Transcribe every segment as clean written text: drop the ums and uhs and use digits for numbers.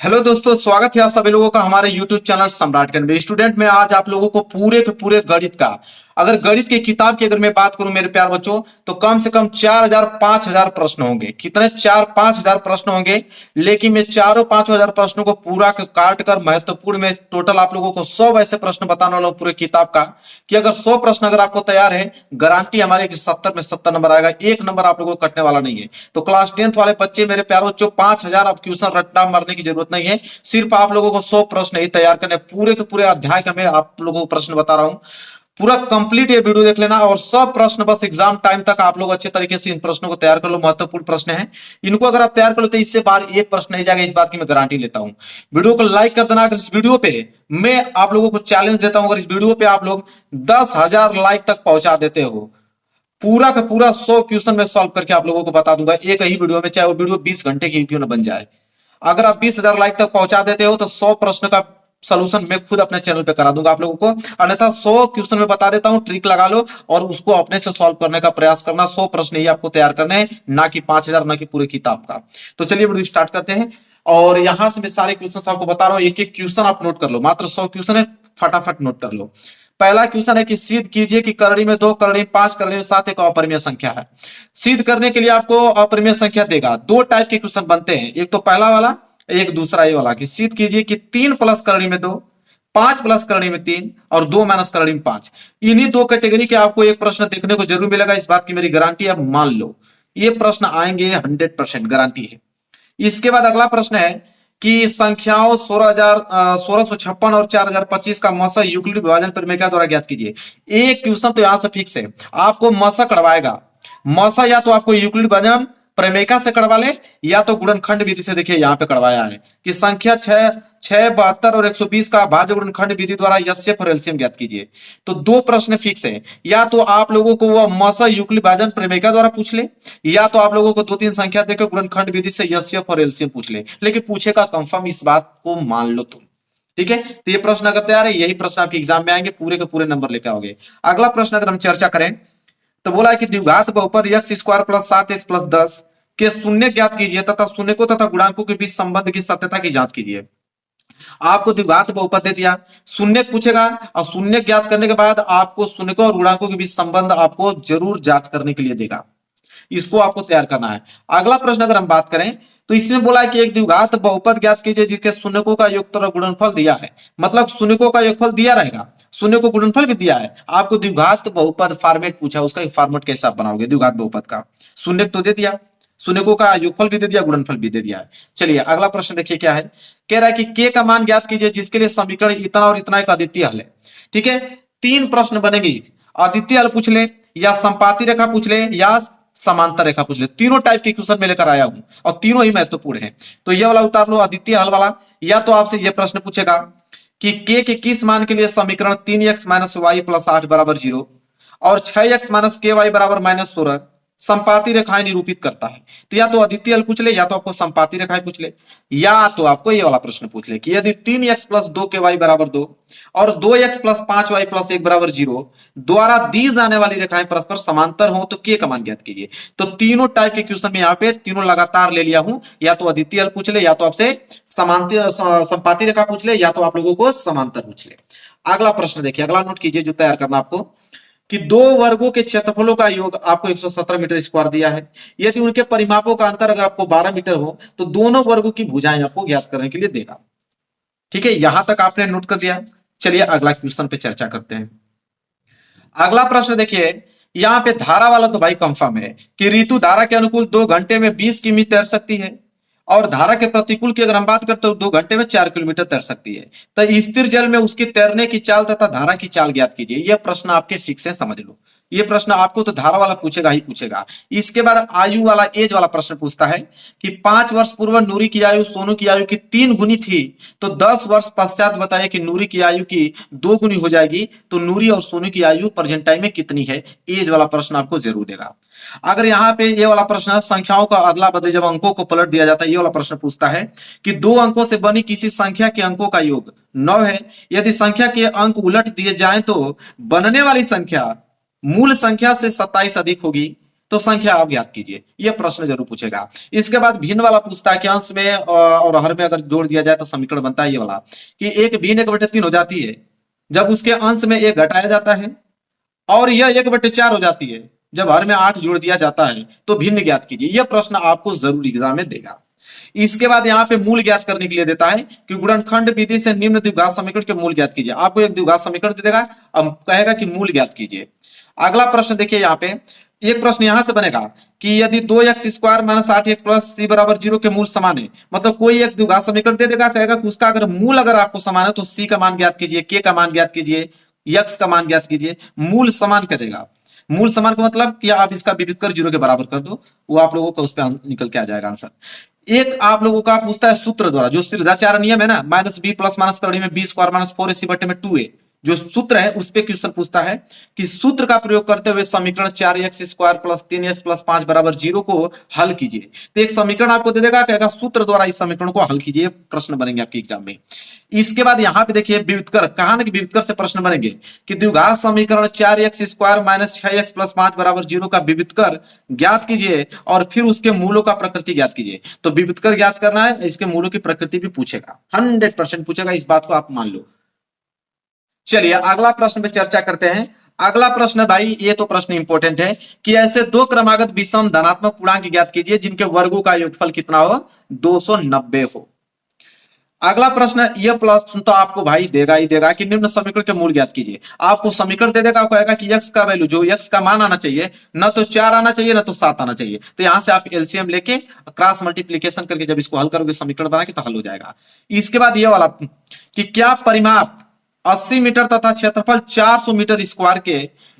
Hello दोस्तों, स्वागत है आप सभी लोगों का हमारे YouTube चैनल सम्राट में। स्टूडेंट में आज आप लोगों को पूरे के पूरे गणित का, अगर गणित की किताब की अगर मैं बात करूं मेरे प्यार बच्चों, तो कम से कम 4000 5000 प्रश्न होंगे। कितने? 4-5 हजार प्रश्न होंगे। लेकिन मैं चारों 5 हजार प्रश्नों को पूरा काट कर महत्वपूर्ण में टोटल आप लोगों को 100 ऐसे प्रश्न बताने वाला हूं पूरे किताब का, कि अगर 100 प्रश्न अगर आपको तैयार है, गारंटी हमारे कि 70 में 70 नंबर आएगा। एक नंबर आप लोगों को कटने वाला नहीं है। तो क्लास 10th वाले बच्चे मेरे प्यार बच्चों, 5000 अब क्वेश्चन रट्टा मारने की जरूरत नहीं है। सिर्फ आप लोगों को 100 प्रश्न ही तैयार करने, पूरे के पूरे अध्याय का मैं आप लोगों को प्रश्न बता रहा हूं। पूरा कंप्लीट ये वीडियो देख लेना, और सब प्रश्न बस एग्जाम टाइम तक आप लोग अच्छे तरीके से इन प्रश्नों को तैयार कर लो। महत्वपूर्ण प्रश्न है, इनको अगर आप तैयार कर लो तो इससे बाहर एक प्रश्न नहीं जाएगा, इस बात की मैं गारंटी लेता हूं। वीडियो को लाइक कर देना। अगर इस वीडियो पे मैं आप लोगों को चैलेंज देता हूं, अगर इस वीडियो पे आप लोग 10,000 लाइक तक पहुंचा देते हो, पूरा का पूरा 100 क्वेश्चन में सॉल्व करके आप लोगों को बता दूंगा एक ही वीडियो में, चाहे वो वीडियो 20 घंटे की क्यों ना बन जाए। अगर आप 20,000 लाइक तक पहुंचा देते हो तो 100 प्रश्न का सॉल्यूशन मैं खुद अपने चैनल पे करा दूंगा आप लोगों को। अन्यथा 100 क्वेश्चन में बता देता हूं, ट्रिक लगा लो और उसको अपने से सॉल्व करने का प्रयास करना। 100 प्रश्न ही आपको तैयार करने हैं, ना कि 5,000, ना कि पूरी किताब का। तो चलिए वीडियो स्टार्ट करते हैं। और यहां से मैं सारे क्वेश्चन आपको बता रहा हूं, एक एक क्वेश्चन आप नोट कर लो। मात्र 100 क्वेश्चन है, फटाफट नोट कर लो। पहला क्वेश्चन है कि सिद्ध कीजिए कि करड़ी में 2, करड़ी में 5, करड़ी में 7 एक अपरिमेय संख्या है। सिद्ध करने के लिए आपको अपरिमेय संख्या देगा। दो टाइप के क्वेश्चन बनते हैं, एक तो पहला वाला, एक दूसरा ये वाला, कि सिद्ध कीजिए कि 3 प्लस करड़ी में 2, 5 प्लस करड़ी में 3 और 2 माइनस करड़ी में 5। इन्हीं दो कैटेगरी के आपको एक प्रश्न देखने को जरूर मिलेगा, इस बात की मेरी गारंटी है। मान लो ये प्रश्न आएंगे, 100% गारंटी है। इसके बाद अगला प्रश्न है कि संख्याओं 1656 और 4025 का मसा यूक्लिड विभाजन प्रमेय द्वारा ज्ञात कीजिए। एक क्वेश्चन तो यहां से फिक्स है, आपको मसा करवाएगा। मसा या तो आपको यूक्लिड विभाजन प्रमेयिका से करवा ले, या तो गुणनखंड विधि से। देखिए यहां पे करवाया है कि संख्या 6, 72 और 120 का भाज्य गुणनखंड विधि द्वारा यस्यफ और एलसीएम ज्ञात कीजिए। तो दो प्रश्न फिक्स है, या तो आप लोगों को वह मसा युक्लिड विभाजन प्रमेयिका द्वारा पूछ ले, या तो आप लोगों को 2-3 संख्या देकर गुणनखंड विधि से यस्यफ और एलसीएम पूछ ले। लेकिन पूछेगा कंफर्म, इस बात को मान लो तुम। ठीक है, तो ये प्रश्न अगर तैयार है, यही प्रश्न आपके एग्जाम में आएंगे, पूरे के पूरे नंबर लेकर आओगे। अगला प्रश्न अगर हम चर्चा करें तो बोला है कि द्विघात बहुपद x square plus 7x plus 10 के शून्य ज्ञात कीजिए तथा शून्यकों तथा गुणांकों के बीच संबंध की सत्यता की जांच कीजिए। आपको द्विघात बहुपद दे दिया, शून्य पूछेगा, और शून्य ज्ञात करने के बाद आपको शून्यकों और गुणांकों के बीच संबंध आपको जरूर जांच करने के लिए देगा। इसको आपको तैयार करना है। अगला प्रश्न अगर हम बात करें तो इसमें बोला है कि एक द्विघात बहुपद ज्ञात कीजिए जिसके शून्यकों का योग और गुणनफल दिया है। मतलब शून्यकों का योगफल दिया रहेगा, शून्य को गुणनफल भी दिया है। आपको द्विघात बहुपद फॉर्मेट पूछा, उसका एक फॉर्मेट कैसे आप बनाओगे द्विघात बहुपद का। शून्य तो दे दिया, शून्यकों का योगफल भी दे दिया, गुणनफल भी दे दिया है। चलिए अगला प्रश्न देखिए क्या है। कह रहा है कि के का मान ज्ञात कीजिए जिसके लिए समीकरण इतना और इतना एक अद्वितीय हल है। ठीक है, तीन प्रश्न बनेंगे, अद्वितीय हल पूछ ले, या संपाती रेखा पूछ ले, या समांतर रेखा पूछ ले। तीनों टाइप के क्वेश्चन में लेकर आया हूं और तीनों ही महत्वपूर्ण है। तो ये वाला उतार लो, अद्वितीय हल वाला। या तो आपसे यह प्रश्न पूछेगा कि के किस मान के लिए समीकरण 3x माइनस वाई प्लस 8 बराबर 0 और 6x माइनस के वाई बराबर माइनस 16 संपाती रेखाएं निरूपित करता है। तो या तो अद्वितीय हल पूछ ले, या तो आपको संपाती रेखाएं पूछ ले, या तो आपको ये वाला प्रश्न पूछ ले कि यदि 3x प्लस 2 के वाई बराबर 2 और 2x प्लस 5 वाई प्लस 1 बराबर 0 द्वारा दी जाने वाली रेखाएं परस्पर समांतर हो तो के का मान ज्ञात कीजिए। तो तीनों टाइप के क्वेश्चन में यहाँ पे तीनों लगातार ले लिया हूं, या तो अद्वितीय हल पूछ ले, या तो आपसे समांतर संपाती रेखा पूछ ले, या तो आप लोगों को समांतर पूछ ले। अगला प्रश्न देखिए, अगला नोट कीजिए जो तैयार करना आपको, कि दो वर्गों के क्षेत्रफलों का योग आपको 117 मीटर स्क्वायर दिया है। यदि उनके परिमापों का अंतर अगर आपको 12 मीटर हो तो दोनों वर्गों की भुजाएं आपको ज्ञात करने के लिए देगा। ठीक है, यहां तक आपने नोट कर लिया। चलिए अगला क्वेश्चन पे चर्चा करते हैं। अगला प्रश्न देखिए, यहां पे धारा वाला तो भाई कंफर्म है कि ऋतु धारा के अनुकूल 2 घंटे में 20 किमी तैर सकती है, और धारा के प्रतिकूल की अगर हम बात करते हो 2 घंटे में 4 किलोमीटर तैर सकती है। तो स्थिर जल में उसकी तैरने की चाल तथा धारा की चाल ज्ञात कीजिए। यह प्रश्न आपके फिक्स है, समझ लो। ये प्रश्न आपको तो धारा वाला पूछेगा ही पूछेगा। इसके बाद आयु वाला, एज वाला प्रश्न पूछता है कि 5 वर्ष पूर्व नूरी की आयु सोनू की आयु की 3 गुनी थी, तो 10 वर्ष पश्चात बताइए कि नूरी की आयु की 2 गुनी हो जाएगी, तो नूरी और सोनू की आयु प्रेजेंट टाइम में कितनी है। एज वाला प्रश्न आपको जरूर देगा। अगर यहाँ पे ये वाला प्रश्न संख्याओं का अदला बदली, जब अंकों को पलट दिया जाता है, ये वाला प्रश्न पूछता है कि 2 अंकों से बनी किसी संख्या के अंकों का योग 9 है। यदि संख्या के अंक उलट दिए जाएं तो बनने वाली संख्या मूल संख्या से 27 अधिक होगी। तो संख्या आप ज्ञात कीजिए। यह प्रश्न जरूर पूछेगा। इसके बाद भिन्न वाला पूछता है कि अंश में और हर में अगर जोड़ दिया जाए तो समीकरण बनता है ये वाला कि एक भिन्न 1/3 हो जाती है जब उसके अंश में एक घटाया जाता है, और यह 1/4 हो जाती है जब हर में 8 जोड़ दिया जाता है। तो भिन्न ज्ञात कीजिए। यह प्रश्न आपको जरूर एग्जाम में देगा। इसके बाद यहाँ पे मूल ज्ञात करने के लिए देता है कि गुणनखंड विधि से निम्न द्विघात समीकरण के मूल ज्ञात कीजिए। आपको एक द्विघात समीकरण दे देगा, अब कहेगा कि मूल ज्ञात कीजिए। अगला प्रश्न देखिए, यहाँ पे एक प्रश्न यहां से बनेगा कि यदि 2x² - 8x + c = 0 के मूल समान है, मतलब कोई एक द्विघात समीकरण दे देगा, कहेगा कि उसका अगर मूल अगर आपको समान है तो c का मान ज्ञात कीजिए, k का मान ज्ञात कीजिए, x का मान ज्ञात कीजिए। मूल समान कह देगा। मूल समान का मतलब कि आप इसका विविध कर 0 के बराबर कर दो, वो आप लोगों का उस पर निकल के आ जाएगा आंसर। एक आप लोगों का पूछता है सूत्र द्वारा, जो सिद्धाचार्य नियम है ना, -b + -, करड़ी में b² - 4ac/2a, जो सूत्र है उस पे क्वेश्चन पूछता है कि सूत्र का प्रयोग करते हुए समीकरण 4x² + 3x + 5 = 0 को हल कीजिए। तो एक समीकरण आपको दे देगा, कहेगा सूत्र द्वारा इस समीकरण को हल कीजिए। प्रश्न बनेंगे आपके एग्जाम में। इसके बाद यहां पे देखिए विविधकर, कहा ना कि विविधकर से प्रश्न बनेंगे कि द्विघात समीकरण 4x² - 6x + 5 = 0 का विविधकर ज्ञात कीजिए और फिर उसके मूलों का प्रकृति ज्ञात कीजिए। तो विविधकर ज्ञात करना है, इसके मूलों की प्रकृति भी पूछेगा, 100% पूछेगा, इस बात को आप मान लो। चलिए अगला प्रश्न पे चर्चा करते हैं। अगला प्रश्न भाई, ये तो प्रश्न इंपॉर्टेंट है कि ऐसे दो क्रमागत विषम धनात्मक पूर्णांक ज्ञात कीजिए जिनके वर्गों का योगफल कितना हो, 290 हो। अगला प्रश्न, यह प्रश्न तो आपको भाई देगा ही देगा कि निम्न समीकरण के मूल ज्ञात कीजिए। आपको समीकरण दे देगा, कहेगा कि x का वैल्यू, जो x का मान आना चाहिए, न तो 4 आना चाहिए न तो 7 आना चाहिए। तो यहां से आप एलसीएम लेके क्रॉस मल्टीप्लीकेशन करके जब इसको हल करोगे, समीकरण बना के, तो हल हो जाएगा। इसके बाद यह वाला कि क्या परिमाप 80 मीटर तथा क्षेत्रफल 400 मीटर स्क्वायर के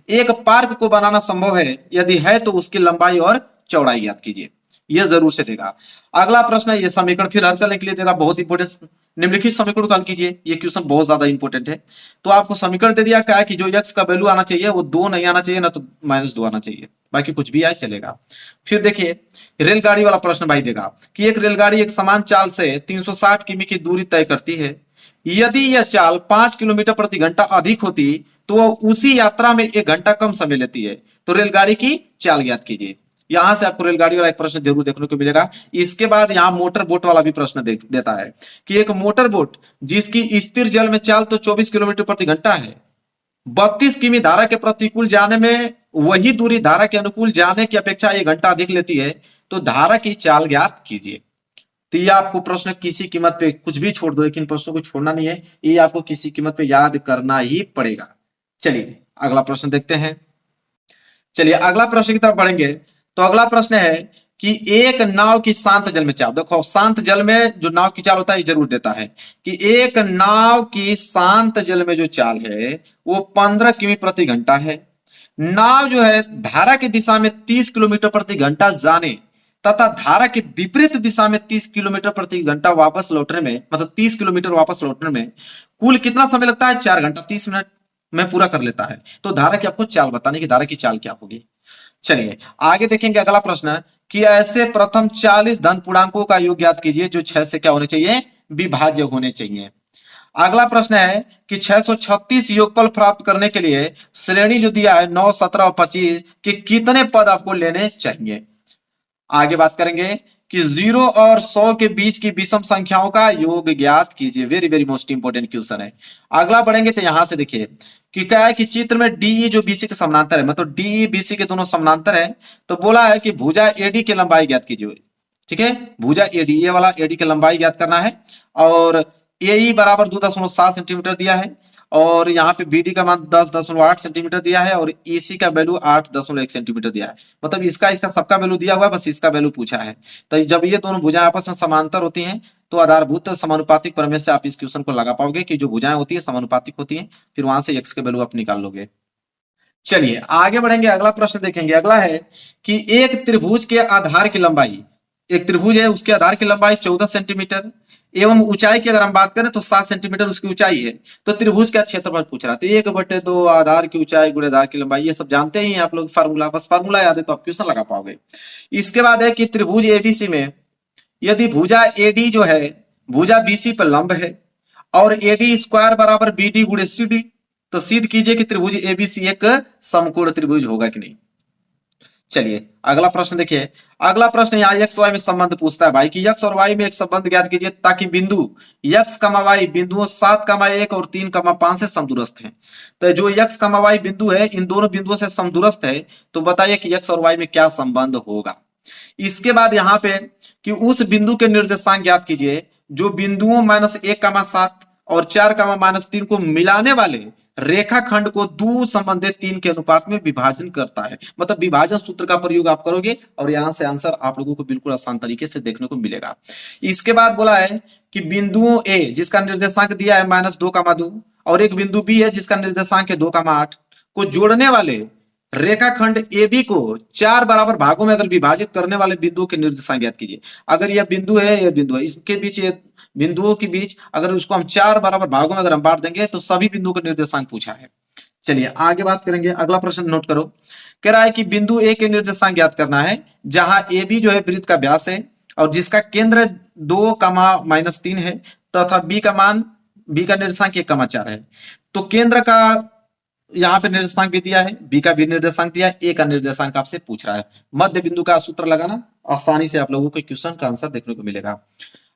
एक पार्क को बनाना संभव है? यदि है तो उसकी लंबाई और चौड़ाई ज्ञात कीजिए। यह जरूर से देगा। अगला प्रश्न है, यह समीकरण फिर हल करने के लिए देगा, बहुत इंपॉर्टेंट। निम्नलिखित समीकरण को हल कीजिए। यह क्वेश्चन बहुत ज्यादा इंपॉर्टेंट है। तो आपको समीकरण दे दिया, क्या है कि जो x का वैल्यू आना चाहिए वो 2 नहीं आना चाहिए, ना तो -2 आना चाहिए, बाकी कुछ भी आए चलेगा। फिर देखिए रेलगाड़ी वाला प्रश्न भाई देगा कि एक रेलगाड़ी एक समान चाल से 360 किमी की दूरी तय करती है। यदि यह चाल 5 किलोमीटर प्रति घंटा अधिक होती तो वह उसी यात्रा में 1 घंटा कम समय लेती है। तो रेलगाड़ी की चाल ज्ञात कीजिए। यहां से आपको रेलगाड़ी वाला एक प्रश्न जरूर देखने को मिलेगा। इसके बाद यहां मोटर बोट वाला भी प्रश्न देता है कि एक मोटर बोट जिसकी स्थिर जल में चाल तो 24 किलोमीटर प्रति घंटा है, 32 किमी धारा के प्रतिकूल जाने में वही दूरी धारा के अनुकूल जाने की अपेक्षा 1 घंटा अधिक लेती है, तो धारा की चाल ज्ञात कीजिए। तो ये आपको प्रश्न किसी कीमत पे, कुछ भी छोड़ दो लेकिन प्रश्नों को छोड़ना नहीं है, ये आपको किसी कीमत पे याद करना ही पड़ेगा। चलिए अगला प्रश्न देखते हैं। चलिए अगला प्रश्न की तरफ बढ़ेंगे। तो अगला प्रश्न है कि एक नाव की शांत जल में चाल, देखो शांत जल में जो नाव की चाल होता है जरूर देता है कि एक नाव की शांत जल में जो चाल है वो 15 किमी प्रति घंटा है। नाव जो है धारा की दिशा में 30 किलोमीटर प्रति घंटा जाने तथा धारा के विपरीत दिशा में 30 किलोमीटर प्रति घंटा वापस लौटने में, मतलब 30 किलोमीटर वापस लौटने में कुल कितना समय लगता है? 4 घंटा 30 मिनट में पूरा कर लेता है। तो धारा की आपको चाल बताने की, धारा की चाल क्या होगी। चलिए आगे देखेंगे। अगला प्रश्न कि ऐसे प्रथम 40 धन पूर्णांकों का योग ज्ञात कीजिए जो 6 से क्या होने चाहिए? विभाज्य होने चाहिए। अगला प्रश्न है कि 636 योगफल प्राप्त करने के लिए श्रेणी जो दिया है 9, 17 और 25 के कितने पद आपको लेने चाहिए। आगे बात करेंगे कि 0 और 100 के बीच की विषम संख्याओं का योग ज्ञात कीजिए। Very very most important question है। अगला बढ़ेंगे तो यहां से देखिए कि क्या है कि चित्र में डीई जो बीसी के समानांतर है, मतलब डीई बीसी के दोनों समानांतर है, तो बोला है कि भुजा एडी की लंबाई ज्ञात कीजिए। ठीक है, भुजा एडी, ये वाला एडी की लंबाई ज्ञात करना है और एई बराबर 2.7 सेंटीमीटर दिया है और यहाँ पे बीडी का मान 10.8 सेंटीमीटर दिया है और ईसी का वैल्यू 8.1 सेंटीमीटर दिया है। मतलब इसका सबका वैल्यू दिया हुआ है, बस इसका वैल्यू पूछा है। तो जब ये दोनों भुजाएं आपस में समांतर होती हैं तो आधारभूत समानुपातिक प्रमेय से आप इस क्वेश्चन को लगा पाओगे कि जो भुजाएं होती है समानुपातिक होती हैं, फिर वहां से एक्स के वैल्यू आप निकाल लोगे। चलिए आगे बढ़ेंगे। अगला प्रश्न देखेंगे। अगला है कि एक त्रिभुज के आधार की लंबाई, एक त्रिभुज है उसके आधार की लंबाई 14 सेंटीमीटर एवं ऊंचाई की अगर हम बात करें तो 7 सेंटीमीटर उसकी ऊंचाई है। तो त्रिभुज का क्षेत्रफल पूछ रहा था। 1/2 आधार की ऊंचाई गुणे आधार की लंबाई, ये सब जानते ही हैं आप लोग फार्मूला, बस फार्मूला याद है तो आप क्वेश्चन लगा पाओगे। इसके बाद है कि त्रिभुज एबीसी में यदि भुजा एडी जो है भुजा बीसी पर लंब है और एडी स्क्वायर बराबर बीडी गुणे सीडी, तो सिद्ध कीजिए कि त्रिभुज एबीसी एक समकोण त्रिभुज होगा कि नहीं। चलिए अगला प्रश्न देखिए। अगला प्रश्न यहाँ एक्स वाई में संबंध पूछता है भाई कि एक्स और वाई में एक संबंध ज्ञात कीजिए ताकि बिंदु एक्स कमा वाई बिंदुओं 7,1 और 3,5 से समदूरस्थ हैं। तो जो एक्स कमा वाई बिंदु है इन दोनों बिंदुओं से समदूरस्थ है, तो बताइए कि एक्स और वाई में क्या संबंध होगा। इसके बाद यहाँ पे कि उस बिंदु के निर्देशांक ज्ञात कीजिए जो बिंदुओं -1,7 और 4,-3 को मिलाने वाले रेखाखंड को दो संबंधित 3 के अनुपात में विभाजन करता है। मतलब विभाजन सूत्र का प्रयोग आप करोगे और यहां से आंसर आप लोगों को बिल्कुल आसान तरीके से देखने को मिलेगा। इसके बाद बोला है कि बिंदुओं ए जिसका निर्देशांक दिया है -2,2 और एक बिंदु बी है जिसका निर्देशांक है 2,8 को जोड़ने वाले रेखाखंड AB को 4 बराबर भागों में अगर विभाजित करने वाले बिंदुओं के निर्देशांक ज्ञात कीजिए। अगर यह बिंदु है, यह बिंदु है, इसके बीच ये बिंदुओं के बीच अगर उसको हम 4 बराबर भागों में अगर हम बांट देंगे तो सभी बिंदुओं का निर्देशांक पूछा है। चलिए आगे बात करेंगे। अगला प्रश्न नोट करो। कह रहा है कि बिंदु ए के निर्देशांक ज्ञात करना है जहां AB जो है वृत्त का व्यास है और जिसका केंद्र 2,-3 है तथा B का निर्देशांक 1,4 है। तो केंद्र का यहाँ पे निर्देशांक भी दिया है, बी का भी निर्देशांक दिया है, ए का निर्देशांक आपसे पूछ रहा है। मध्य बिंदु का सूत्र लगाना, आसानी से आप लोगों को क्वेश्चन का आंसर देखने को मिलेगा।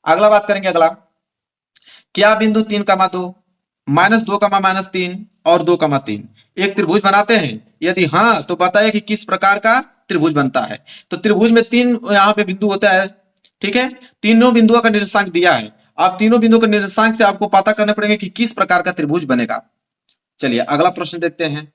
अगला बात करेंगे। अगला क्या बिंदु 3,2 -2, और 2,3 एक त्रिभुज बनाते हैं? यदि हाँ तो बताइए कि किस प्रकार का त्रिभुज बनता है। तो त्रिभुज में 3 यहाँ पे बिंदु होता है, ठीक है। तीनों बिंदुओं का निर्देशांक दिया है। आप तीनों बिंदुओं के निर्देशांक से आपको पता करने पड़ेंगे कि किस प्रकार का त्रिभुज बनेगा। चलिए अगला प्रश्न देखते हैं।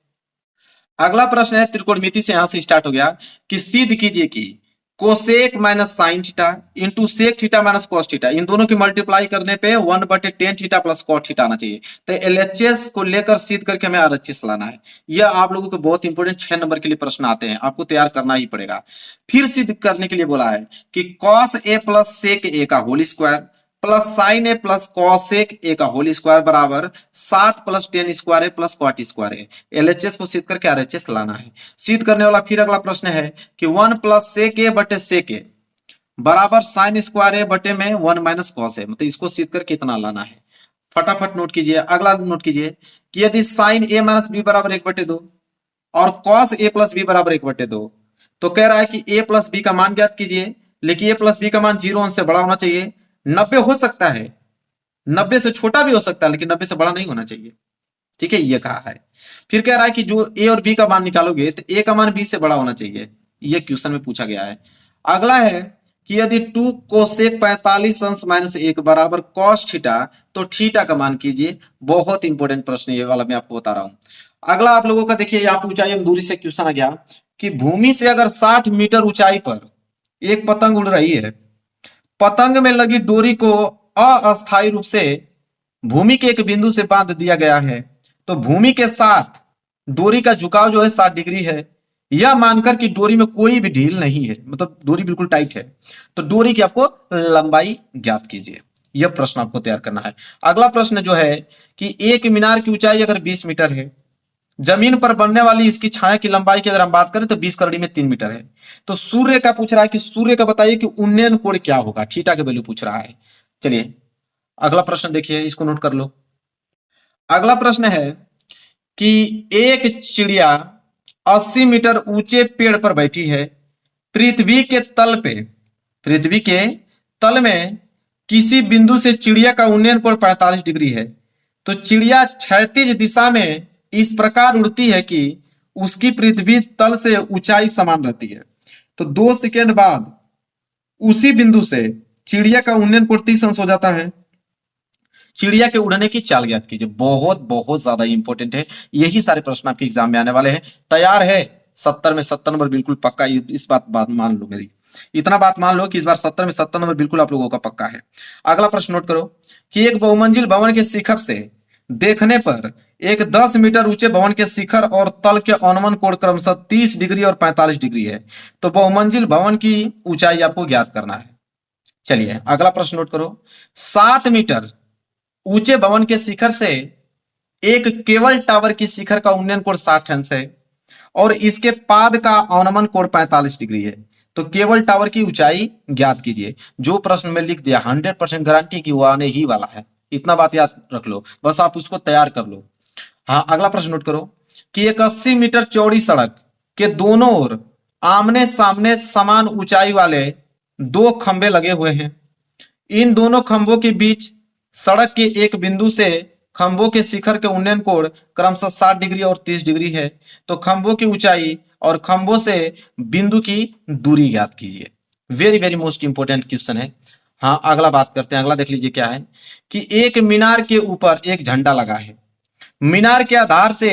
अगला प्रश्न है त्रिकोणमिति से, यहां से स्टार्ट हो गया कि सिद्ध कीजिए कि cosec minus sine theta into sec theta minus cos theta इन दोनों की मल्टीप्लाई करने पे 1/tan theta plus cot theta आना चाहिए। तो एलएचएस को लेकर सिद्ध करके हमें आरएचएस लाना है। यह आप लोगों को बहुत इंपॉर्टेंट 6 नंबर के लिए प्रश्न आते हैं, आपको तैयार करना ही पड़ेगा। फिर सिद्ध करने के लिए बोला है कि cos A plus sec A का whole square plus sine A plus cosec A का होल स्क्वायर बराबर 7 plus tan square A plus cot square है। एलएचएस को सिद्ध करके आरएचएस लाना है। सिद्ध करने वाला फिर अगला प्रश्न है कि 1 प्लस सेक ए बटे सेक ए बराबर साइन स्क्वायर ए बटे में 1 माइनस कॉस है। मतलब इसको सिद्ध करके इतना लाना है। फटाफट नोट कीजिए। अगला नोट कीजिए कि यदि साइन ए माइनस बी बराबर 1/2 और कॉस ए प्लस बी बराबर 1/2 तो कह रहा है कि ए प्लस बी का मान ज्ञात कीजिए। लेकिन ए प्लस बी का मान 0 से बड़ा होना चाहिए। 90 हो सकता है, 90 से छोटा भी हो सकता है, लेकिन 90 से बड़ा नहीं होना चाहिए, ठीक है, ये कहा है। फिर कह रहा है कि जो ए और बी का मान निकालोगे तो ए का मान बी से बड़ा होना चाहिए। ये क्वेश्चन में पूछा गया है। अगला है कि यदि 2 कोसेक 45 अंश माइनस 1 बराबर कॉस थीटा तो थीटा का मान कीजिए। बहुत इंपॉर्टेंट प्रश्न ये वाला मैं आपको बता रहा हूं। अगला आप लोगों का देखिए, यहाँ पे ऊंचाई एवं दूरी से क्वेश्चन आ गया कि भूमि से अगर 60 मीटर ऊंचाई पर एक पतंग उड़ रही है, पतंग में लगी डोरी को अस्थायी रूप से भूमि के एक बिंदु से बांध दिया गया है, तो भूमि के साथ डोरी का झुकाव जो है 60 डिग्री है। यह मानकर कि डोरी में कोई भी ढील नहीं है, मतलब डोरी बिल्कुल टाइट है, तो डोरी की आपको लंबाई ज्ञात कीजिए। यह प्रश्न आपको तैयार करना है। अगला प्रश्न जो है कि एक मीनार की ऊंचाई अगर 20 मीटर है, जमीन पर बनने वाली इसकी छाया की लंबाई की अगर हम बात करें तो 20 करड़ी में 3 मीटर है। तो सूर्य का पूछ रहा है कि सूर्य का बताइए कि उन्नयन कोण क्या होगा, थीटा के वैल्यू पूछ रहा है। चलिए अगला प्रश्न देखिए, इसको नोट कर लो। अगला प्रश्न है कि एक चिड़िया 80 मीटर ऊंचे पेड़ पर बैठी है। पृथ्वी के तल में किसी बिंदु से चिड़िया का उन्नयन कोण 45 डिग्री है। तो चिड़िया क्षैतिज दिशा में इस प्रकार उड़ती है कि उसकी पृथ्वी तल से ऊंचाई समान रहती है। तो 2 सेकेंड बाद उसी बिंदु से चिड़िया का उन्नयन कोण 30 अंश हो जाता है। चिड़िया के उड़ने की चाल ज्ञात कीजिए। बहुत बहुत ज्यादा इंपॉर्टेंट है। यही सारे प्रश्न आपके एग्जाम में आने वाले हैं। तैयार है? 70 में 70 नंबर बिल्कुल पक्का। इस बात मान लो, मेरी इतना बात मान लो कि इस बार 70 में 70 नंबर बिल्कुल आप लोगों का पक्का है। अगला प्रश्न नोट करो कि एक बहुमंजिल भवन के शिखर से देखने पर एक 10 मीटर ऊंचे भवन के शिखर और तल के अनुमान कोण क्रमशः 30 डिग्री और 45 डिग्री है। तो बहुमंजिल भवन की ऊंचाई आपको ज्ञात करना है। चलिए अगला प्रश्न नोट करो। 7 मीटर ऊंचे भवन के शिखर से एक केबल टावर की शिखर का उन्नयन कोण 60 अंश है और इसके पाद का अनुमान कोण 45 डिग्री है। तो केबल टावर की ऊंचाई ज्ञात कीजिए। जो प्रश्न में लिख दिया 100% गारंटी की वो आने ही वाला है। इतना बात याद रख लो, बस आप उसको तैयार कर लो। हाँ, अगला प्रश्न नोट करो कि एक 80 मीटर चौड़ी सड़क के दोनों ओर आमने सामने समान ऊंचाई वाले दो खंभे लगे हुए हैं। इन दोनों खंभों के बीच सड़क के एक बिंदु से खंभों के शिखर के उन्नयन कोण क्रमशः 60 डिग्री और 30 डिग्री है। तो खंभों की ऊंचाई और खंभों से बिंदु की दूरी ज्ञात कीजिए। Very very most important question है। हाँ, अगला बात करते हैं। अगला देख लीजिए क्या है कि एक मीनार के ऊपर एक झंडा लगा है। मीनार के आधार से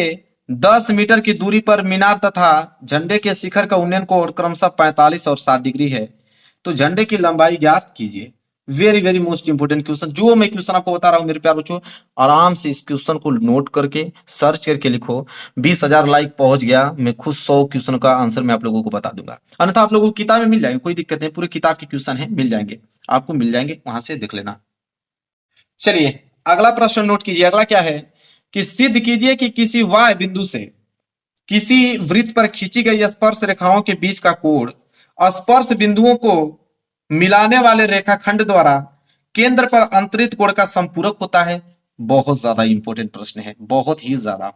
10 मीटर की दूरी पर मीनार तथा झंडे के शिखर का उन्नयन कोण क्रमशः 45 और 60 डिग्री है। तो झंडे की लंबाई ज्ञात कीजिए। Very very most important question. जो मैं क्वेश्चन आपको बता रहा हूं मेरे प्यार बच्चों, आराम से इस क्वेश्चन को नोट करके सर्च करके लिखो। 20,000 लाइक पहुंच गया, मैं खुद 100 क्वेश्चन का आंसर मैं आप लोगों को बता दूंगा। अन्यथा आप लोगों को किताबें मिल जाएंगे, कोई दिक्कत नहीं, पूरे किताब के क्वेश्चन है, मिल जाएंगे आपको, मिल जाएंगे, वहां से देख लेना। चलिए अगला प्रश्न नोट कीजिए। अगला क्या है कि सिद्ध कीजिए कि किसी वाय बिंदु से किसी वृत्त पर खींची गई स्पर्श रेखाओं के बीच का कोण स्पर्श बिंदुओं को मिलाने वाले रेखाखंड द्वारा केंद्र पर अंतरित कोण का संपूरक होता है। बहुत ज्यादा इंपॉर्टेंट प्रश्न है, बहुत ही ज्यादा।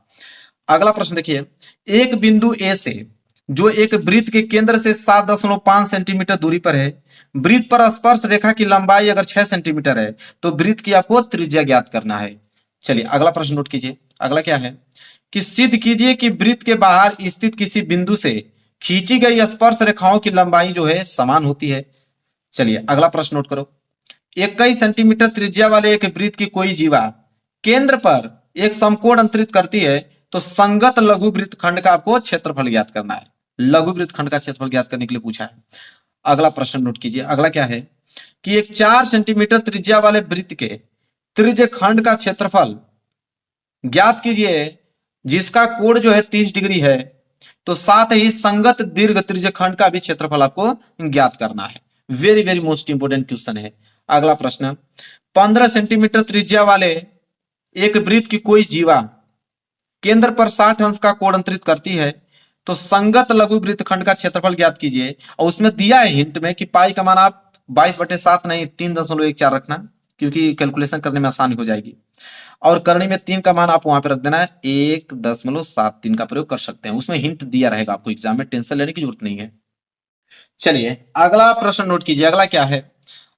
अगला प्रश्न देखिए, एक बिंदु ए से जो एक वृत्त के केंद्र से 7.5 सेंटीमीटर दूरी पर है, वृत्त पर स्पर्श रेखा की लंबाई अगर 6 सेंटीमीटर है तो वृत्त की आपको त्रिज्या ज्ञात करना है। चलिए अगला प्रश्न नोट कीजिए। अगला क्या है कि सिद्ध कीजिए कि वृत्त के बाहर स्थित किसी बिंदु से खींची गई स्पर्श रेखाओं की लंबाई जो है समान होती है। चलिए अगला प्रश्न नोट करो। 21 सेंटीमीटर त्रिज्या वाले एक वृत्त की कोई जीवा केंद्र पर एक समकोण अंतरित करती है तो संगत लघु वृत्त खंड का आपको क्षेत्रफल ज्ञात करना है। लघु वृत्त खंड का क्षेत्रफल ज्ञात करने के लिए पूछा है। अगला प्रश्न नोट कीजिए। अगला क्या है कि एक 4 सेंटीमीटर त्रिज्या वाले वृत्त के त्रिज्य खंड का क्षेत्रफल ज्ञात कीजिए जिसका कोण जो है 30 डिग्री है। तो साथ ही संगत दीर्घ त्रिज्य खंड का भी क्षेत्रफल आपको ज्ञात करना है। Very very most important question है। अगला प्रश्न, 15 सेंटीमीटर त्रिज्या वाले एक वृत्त की कोई जीवा केंद्र पर 60 अंश का कोण अंतरित करती है तो संगत लघु वृत्त खंड का क्षेत्रफल ज्ञात कीजिए। और उसमें दिया है हिंट में कि पाई का मान आप 22/7 नहीं 3.14 रखना, क्योंकि कैलकुलेशन करने में आसानी हो जाएगी। और करनी में 3 का मान आप वहां पे रख देना है, 1.73 का प्रयोग कर सकते हैं। उसमें हिंट दिया रहेगा आपको एग्जाम में, टेंशन लेने की जरूरत नहीं है। चलिए अगला प्रश्न नोट कीजिए। अगला क्या है,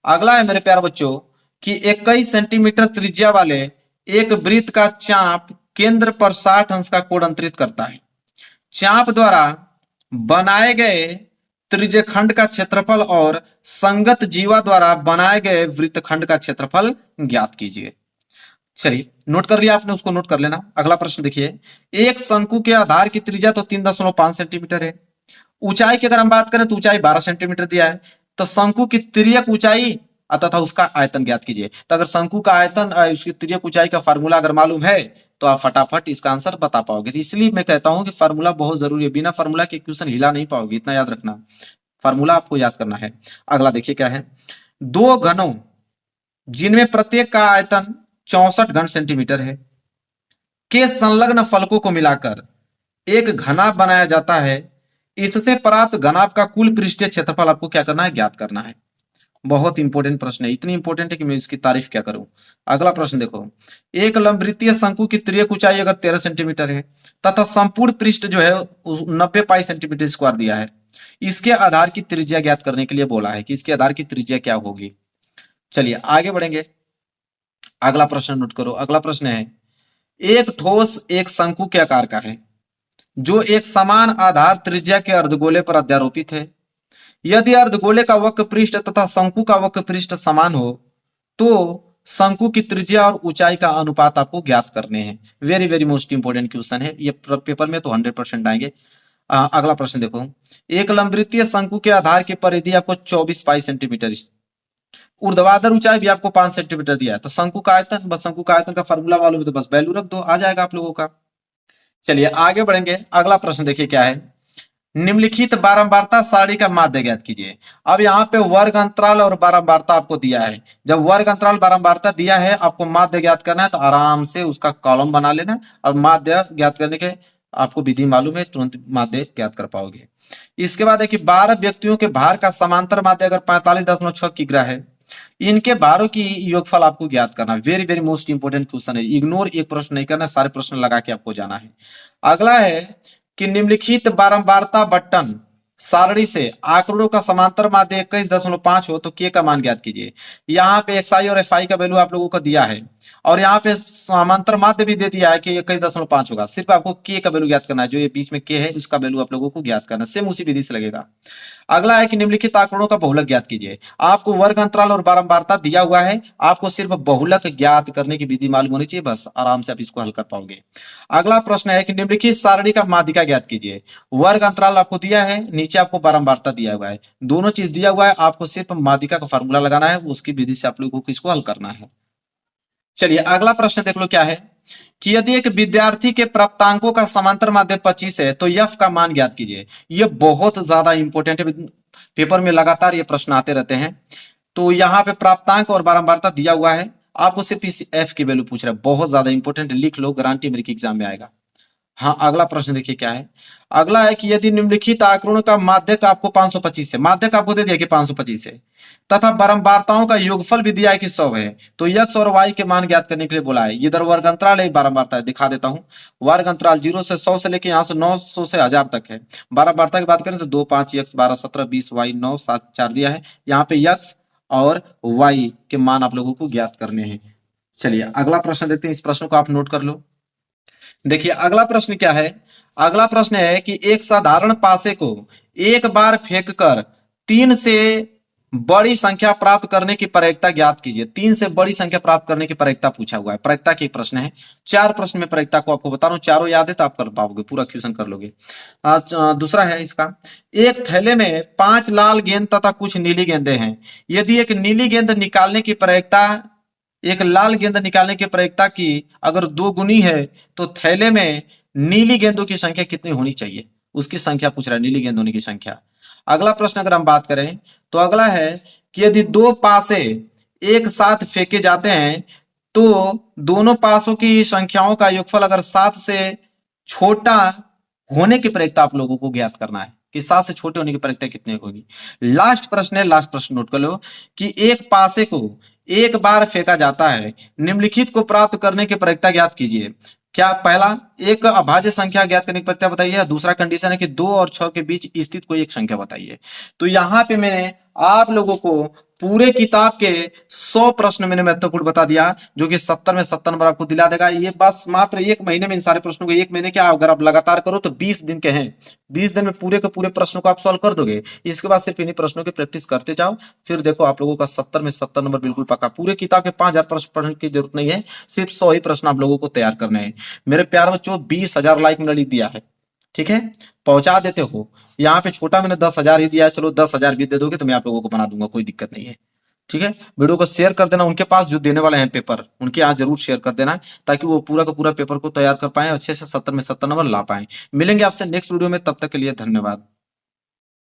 अगला है मेरे प्यारे बच्चों कि 21 सेंटीमीटर त्रिज्या वाले एक वृत्त का चाप केंद्र पर 60 अंश का कोण अंतरित करता है। चाप द्वारा बनाए गए त्रिज्यखंड का क्षेत्रफल और संगत जीवा द्वारा बनाए गए वृत्तखंड का क्षेत्रफल ज्ञात कीजिए। चलिए नोट कर लिया आपने, उसको नोट कर लेना। अगला प्रश्न देखिए, एक शंकु के आधार की त्रिज्या तो 3.5 सेंटीमीटर है। ऊंचाई की अगर हम बात करें तो ऊंचाई 12 सेंटीमीटर दिया है। तो शंकु की तिर्यक ऊंचाई तथा उसका आयतन ज्ञात कीजिए। तो अगर शंकु का आयतन उसकी तिर्यक ऊंचाई का फार्मूला अगर मालूम है तो आप फटाफट इसका आंसर बता पाओगे। तो इसलिए मैं कहता हूं कि फार्मूला बहुत जरूरी है, बिना फार्मूला के क्वेश्चन हिला नहीं पाओगे, इतना याद रखना, फार्मूला आपको याद करना है। अगला देखिए क्या है, दो घनों जिनमें प्रत्येक का आयतन 64 घन सेंटीमीटर है के संलग्न फलकों को मिलाकर एक घनाभ बनाया जाता है। इससे प्राप्त घनाभ का कुल पृष्ठीय क्षेत्रफल आपको क्या करना है, ज्ञात करना है। बहुत इंपॉर्टेंट प्रश्न है, इतनी इंपॉर्टेंट है कि मैं इसकी तारीफ क्या करूं। अगला प्रश्न देखो, एक लंबवृत्तीय शंकु की तिर्यक ऊंचाई अगर 13 सेंटीमीटर है तथा संपूर्ण पृष्ठ जो है 90 पाई सेंटीमीटर स्क्वायर दिया है, इसके आधार की त्रिज्या ज्ञात करने के लिए बोला है कि इसके आधार की त्रिज्या क्या होगी। चलिए आगे बढ़ेंगे। अगला प्रश्न नोट करो। अगला प्रश्न है, एक ठोस एक शंकु के आकार का है जो एक समान आधार त्रिज्या के अर्धगोले पर अध्यारोपित है। यदि अर्धगोले का वक्र पृष्ठ तथा शंकु का वक्र पृष्ठ समान हो तो शंकु की त्रिज्या और ऊंचाई का अनुपात आपको ज्ञात करने हैं। Very very most important question है, ये पेपर में तो 100% आएंगे। अगला प्रश्न देखो, एक लंबवृत्तीय शंकु के आधार की परिधि आपको 24 पाई सेंटीमीटर, ऊर्ध्वाधर ऊंचाई भी आपको 5 सेंटीमीटर दिया है। तो शंकु का आयतन, बस शंकु का आयतन का फॉर्मूला मालूम है तो बस वैल्यू रख दो, आ जाएगा आप लोगों का। चलिए आगे बढ़ेंगे। अगला प्रश्न देखिए क्या है, निम्नलिखित बारंबारता सारणी का माध्य ज्ञात कीजिए। अब यहाँ पे वर्ग अंतराल और बारंबारता आपको दिया है। जब वर्ग अंतराल बारंबारता दिया है, आपको माध्य ज्ञात करना है तो आराम से उसका कॉलम बना लेना और माध्य ज्ञात करने के आपको विधि मालूम है, तुरंत माध्य ज्ञात कर पाओगे। इसके बाद है कि 12 व्यक्तियों के भार का समांतर माध्य अगर 45.6 किग्रा है, इनके भारों की योगफल आपको ज्ञात करना। Very very most important question है, इग्नोर एक प्रश्न नहीं करना, सारे प्रश्न लगा के आपको जाना है। अगला है कि निम्नलिखित बारंबारता बटन सारणी से आंकड़ों का समांतर माध्य 21.5 हो तो के का मान ज्ञात कीजिए। यहाँ पे एक्स आई और एफ आई का वैल्यू आप लोगों को दिया है और यहाँ पे समांतर माध्य भी दे दिया है कि 21.5 होगा। सिर्फ आपको के का वैल्यू ज्ञात करना है, जो ये बीच में के है इसका वैल्यू आप लोगों को ज्ञात करना है। सेम उसी विधि से लगेगा। अगला है कि निम्नलिखित आंकड़ों का बहुलक ज्ञात कीजिए। आपको वर्ग अंतराल और बारंबारता दिया हुआ है, आपको सिर्फ बहुलक ज्ञात करने की विधि मालूम होनी चाहिए, बस आराम से आप इसको हल कर पाओगे। अगला प्रश्न है कि निम्नलिखित सारणी का माध्यिका ज्ञात कीजिए। वर्ग अंतराल आपको दिया है, नीचे आपको बारंबारता दिया हुआ है, दोनों चीज दिया हुआ है, आपको सिर्फ माध्यिका का फॉर्मूला लगाना है, उसकी विधि से आप लोगों को इसको हल करना है। चलिए अगला प्रश्न देख लो क्या है कि यदि एक विद्यार्थी के प्राप्तांकों का समांतर माध्य 25 है तो एफ का मान ज्ञात कीजिए। ये बहुत ज्यादा इंपॉर्टेंट है, पेपर में लगातार ये प्रश्न आते रहते हैं। तो यहाँ पे प्राप्तांक और बारंबारता दिया हुआ है, आपको सिर्फ इस एफ की वैल्यू पूछ रहा है, बहुत ज्यादा इंपॉर्टेंट, लिख लो, गारंटी मेरे की एग्जाम में आएगा। हाँ अगला प्रश्न देखिए क्या है। अगला है कि यदि निम्नलिखित आंकड़ों का माध्यक आपको 525 है, माध्यक आपको दे दिया कि 525 है, तथा बारंबारताओं का योगफल भी दिया है कि 100 है, तो x और y के मान ज्ञात करने के लिए बोला है। इधर वर्ग अंतराल है, बारंबारता है, दिखा देता हूं। वर्ग अंतराल 0 से 100 से लेके यहाँ से 900 से 1000 तक है। बारंबारता की बात करें तो 2 5 x 12 17 20 y 9 7 4 दिया है। यहाँ पे x और y के मान आप लोगों को ज्ञात करने हैं। चलिए अगला प्रश्न देखते हैं, इस प्रश्न को आप नोट कर लो। देखिए अगला प्रश्न क्या है। अगला प्रश्न है कि एक साधारण पासे को एक बार फेंककर 3 से बड़ी संख्या प्राप्त करने की प्रयोक्ता ज्ञात कीजिए। 3 से बड़ी संख्या प्राप्त करने की प्रयोक्ता पूछा हुआ है, प्रयोक्ता की प्रश्न है। 4 प्रश्न में प्रयोक्ता को आपको बता रहा हूं, चारों याद है तो आप कर पाओगे, पूरा क्वेश्चन कर लोगे। दूसरा है इसका, एक थैले में 5 लाल गेंद तथा कुछ नीली गेंदें हैं। यदि एक नीली गेंद निकालने की प्रयोक्ता एक लाल गेंद निकालने की प्रयोक्ता की अगर 2 गुनी है तो थैले में नीली गेंदों की संख्या कितनी होनी चाहिए, उसकी संख्या पूछ रहा है, नीली गेंदों की संख्या। अगला प्रश्न अगर हम बात करें तो अगला है कि यदि 2 पासे एक साथ फेंके जाते हैं तो दोनों पासों की संख्याओं का योगफल अगर 7 से छोटा होने की प्रयोक्ता आप लोगों को ज्ञात करना है कि 7 से छोटे होने की प्रयोक्ता कितनी होगी। लास्ट प्रश्न है, लास्ट प्रश्न नोट कर लो कि एक पासे को एक बार फेंका जाता है, निम्नलिखित को प्राप्त करने की प्रयोक्ता ज्ञात कीजिए। क्या पहला एक अभाज्य संख्या ज्ञात करने की प्रक्रिया बताइए, दूसरा कंडीशन है कि 2 और 6 के बीच स्थित कोई एक संख्या बताइए। तो यहाँ पे मैंने आप लोगों को पूरे किताब के 100 प्रश्न मैंने महत्वपूर्ण बता दिया, जो कि 70 में 70 नंबर आपको दिला देगा। ये बस मात्र 1 महीने में इन सारे प्रश्नों को, 1 महीने क्या अगर आप लगातार करो तो 20 दिन के हैं, 20 दिन में पूरे के पूरे प्रश्नों को आप सॉल्व कर दोगे। इसके बाद सिर्फ इन्हीं प्रश्नों की प्रैक्टिस करते जाओ, फिर देखो आप लोगों का 70 में 70 नंबर बिल्कुल पक्का। पूरे किताब के 5000 प्रश्न पढ़ने की जरूरत नहीं है, सिर्फ 100 ही प्रश्न आप लोगों को तैयार करने हैं। मेरे प्यार बच्चों 20,000 लाइक मैंने लिख दिया है, ठीक है, पहुंचा देते हो। यहाँ पे छोटा मैंने 10,000 ही दिया है, चलो 10,000 भी दे दोगे तो मैं आप लोगों को बना दूंगा, कोई दिक्कत नहीं है, ठीक है। वीडियो को शेयर कर देना, उनके पास जो देने वाले हैं पेपर उनके यहाँ जरूर शेयर कर देना, ताकि वो पूरा का पूरा पेपर को तैयार कर पाए, अच्छे से 70 में 70 नंबर ला पाए। मिलेंगे आपसे नेक्स्ट वीडियो में, तब तक के लिए धन्यवाद।